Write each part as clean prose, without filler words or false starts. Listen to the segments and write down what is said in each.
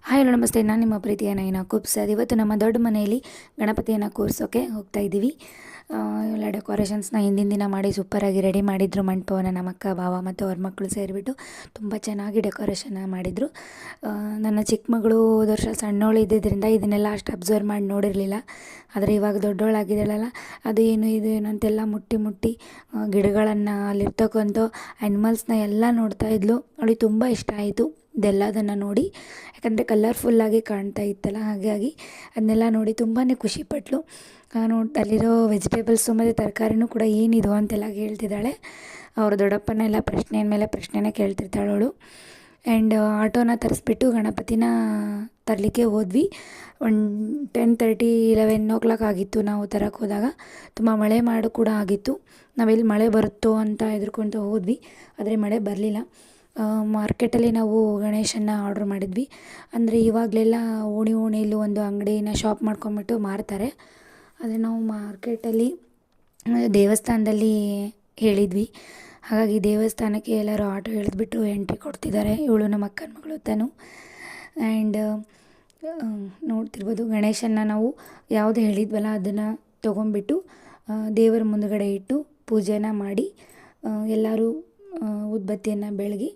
Hi hello ನಮಸ್ತೆ, ನಾನು ನಿಮ್ಮ ಪ್ರೀತಿಯ ನೈನಾ ಕುಬ್ಸದ್. ಇವತ್ತು ನಮ್ಮ ದೊಡ್ಡ ಮನೆಯಲ್ಲಿ ಗಣಪತಿಯನ್ನು ಕೂರಿಸೋಕೆ ಹೋಗ್ತಾ ಇದ್ದೀವಿ. ಎಲ್ಲ ಡೆಕೋರೇಷನ್ಸ್ನ ಹಿಂದಿನ ದಿನ ಮಾಡಿ ಸೂಪರಾಗಿ ರೆಡಿ ಮಾಡಿದ್ರು. ಮಂಟಪವನ್ನು ನಮ್ಮ ಅಕ್ಕ ಭಾವ ಮತ್ತು ಅವ್ರ ಮಕ್ಕಳು ಸೇರಿಬಿಟ್ಟು ತುಂಬ ಚೆನ್ನಾಗಿ ಡೆಕೋರೇಷನ್ ಮಾಡಿದರು. ನನ್ನ ಚಿಕ್ಕ ಮಗಳು ಹೋದ ವರ್ಷ ಸಣ್ಣವಳು ಇದ್ದಿದ್ದರಿಂದ ಇದನ್ನೆಲ್ಲ ಅಷ್ಟು ಅಬ್ಸರ್ವ್ ಮಾಡಿ ನೋಡಿರಲಿಲ್ಲ. ಆದರೆ ಇವಾಗ ದೊಡ್ಡವಳಾಗಿದ್ದಾಳಲ್ಲ, ಅದು ಏನು ಇದು ಏನು ಅಂತೆಲ್ಲ ಮುಟ್ಟಿ ಗಿಡಗಳನ್ನು ಅಲ್ಲಿರ್ತಕ್ಕಂಥ ಆ್ಯನಿಮಲ್ಸ್ನ ಎಲ್ಲ ನೋಡ್ತಾ ಇದ್ಲು. ಅವಳಿಗೆ ತುಂಬ ಇಷ್ಟ ಆಯಿತು ಇದೆಲ್ಲದನ್ನು ನೋಡಿ. ಯಾಕಂದರೆ ಕಲರ್ಫುಲ್ಲಾಗಿ ಕಾಣ್ತಾ ಇತ್ತಲ್ಲ, ಹಾಗಾಗಿ ಅದನ್ನೆಲ್ಲ ನೋಡಿ ತುಂಬಾ ಖುಷಿಪಟ್ಲು. ಅಲ್ಲಿರೋ ವೆಜಿಟೇಬಲ್ಸು ಮತ್ತು ತರಕಾರಿನೂ ಕೂಡ ಏನಿದು ಅಂತೆಲ್ಲ ಕೇಳ್ತಿದ್ದಾಳೆ. ಅವ್ರ ದೊಡ್ಡಪ್ಪನೆಲ್ಲ ಪ್ರಶ್ನೆ ಮೇಲೆ ಪ್ರಶ್ನೆನೇ ಕೇಳ್ತಿರ್ತಾಳೆ ಅವಳು. ಆ್ಯಂಡ್ ಆಟೋನ ತರಿಸ್ಬಿಟ್ಟು ಗಣಪತಿನ ತರಲಿಕ್ಕೆ ಹೋದ್ವಿ. ಒಂದು 10:30 11 ಆಗಿತ್ತು ನಾವು ತರಕ್ಕೆ ಹೋದಾಗ. ತುಂಬ ಮಳೆ ಕೂಡ ಆಗಿತ್ತು. ನಾವೆಲ್ಲಿ ಮಳೆ ಬರುತ್ತೋ ಅಂತ ಹೆದರ್ಕೊತ ಹೋದ್ವಿ, ಆದರೆ ಮಳೆ ಬರಲಿಲ್ಲ. ಮಾರ್ಕೆಟಲ್ಲಿ ನಾವು ಗಣೇಶನ್ನ ಆರ್ಡ್ರ್ ಮಾಡಿದ್ವಿ. ಅಂದರೆ ಇವಾಗಲೆಲ್ಲ ಓಣಿಯಲ್ಲಿ ಒಂದು ಅಂಗಡಿನ ಶಾಪ್ ಮಾಡ್ಕೊಂಬಿಟ್ಟು ಮಾರ್ತಾರೆ. ಆದರೆ ನಾವು ಮಾರ್ಕೆಟಲ್ಲಿ ದೇವಸ್ಥಾನದಲ್ಲಿ ಹೇಳಿದ್ವಿ. ಹಾಗಾಗಿ ದೇವಸ್ಥಾನಕ್ಕೆ ಎಲ್ಲರೂ ಆಟೋ ಇಳಿದ್ಬಿಟ್ಟು ಎಂಟ್ರಿ ಕೊಡ್ತಿದ್ದಾರೆ. ಇವಳು ನಮ್ಮ ಅಕ್ಕನ ಮಗಳು ತನು. ಆ್ಯಂಡ್ ನೋಡ್ತಿರ್ಬೋದು, ಗಣೇಶನ್ನ ನಾವು ಯಾವುದು ಹೇಳಿದ್ವಲ್ಲ ಅದನ್ನು ತೊಗೊಂಬಿಟ್ಟು ದೇವರ ಮುಂದುಗಡೆ ಇಟ್ಟು ಪೂಜೆನ ಮಾಡಿ ಎಲ್ಲರೂ ಉದ್ಬತ್ತಿಯನ್ನು ಬೆಳಗಿ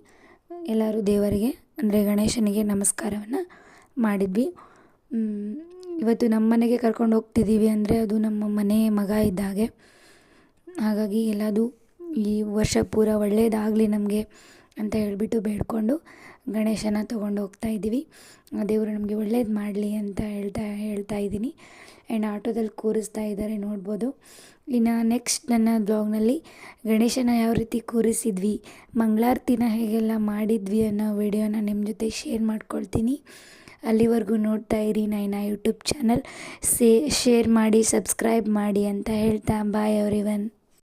ಎಲ್ಲರೂ ದೇವರಿಗೆ ಅಂದರೆ ಗಣೇಶನಿಗೆ ನಮಸ್ಕಾರವನ್ನು ಮಾಡಿದ್ವಿ. ಇವತ್ತು ನಮ್ಮ ಮನೆಗೆ ಕರ್ಕೊಂಡು ಹೋಗ್ತಿದ್ದೀವಿ ಅಂದರೆ ಅದು ನಮ್ಮ ಮನೆ ಮಗ ಇದ್ದ ಹಾಗೆ. ಹಾಗಾಗಿ ಎಲ್ಲದು ಈ ವರ್ಷ ಪೂರ ಒಳ್ಳೆಯದಾಗಲಿ ನಮಗೆ ಅಂತ ಹೇಳಿಬಿಟ್ಟು ಬೇಡಿಕೊಂಡು ಗಣೇಶನ ತೊಗೊಂಡು ಹೋಗ್ತಾ ಇದ್ದೀವಿ. ದೇವರು ನಮಗೆ ಒಳ್ಳೇದು ಮಾಡಲಿ ಅಂತ ಹೇಳ್ತಾ ಇದ್ದೀನಿ. ಆ್ಯಂಡ್ ಆಟೋದಲ್ಲಿ ಕೂರಿಸ್ತಾ ಇದ್ದಾರೆ, ನೋಡ್ಬೋದು. ಇನ್ನು ನೆಕ್ಸ್ಟ್ ನನ್ನ ಬ್ಲಾಗ್ನಲ್ಲಿ ಗಣೇಶನ ಯಾವ ರೀತಿ ಕೂರಿಸಿದ್ವಿ, ಮಂಗಳಾರತಿನ ಹೇಗೆಲ್ಲ ಮಾಡಿದ್ವಿ ಅನ್ನೋ ವಿಡಿಯೋನ ನಿಮ್ಮ ಜೊತೆ ಶೇರ್ ಮಾಡ್ಕೊಳ್ತೀನಿ. ಅಲ್ಲಿವರೆಗೂ ನೋಡ್ತಾ ಇರಿ ನೈನಾ ಯೂಟ್ಯೂಬ್ ಚಾನಲ್. ಶೇರ್ ಮಾಡಿ, ಸಬ್ಸ್ಕ್ರೈಬ್ ಮಾಡಿ ಅಂತ ಹೇಳ್ತಾ ಬಾಯ್ ಎವ್ರಿವನ್.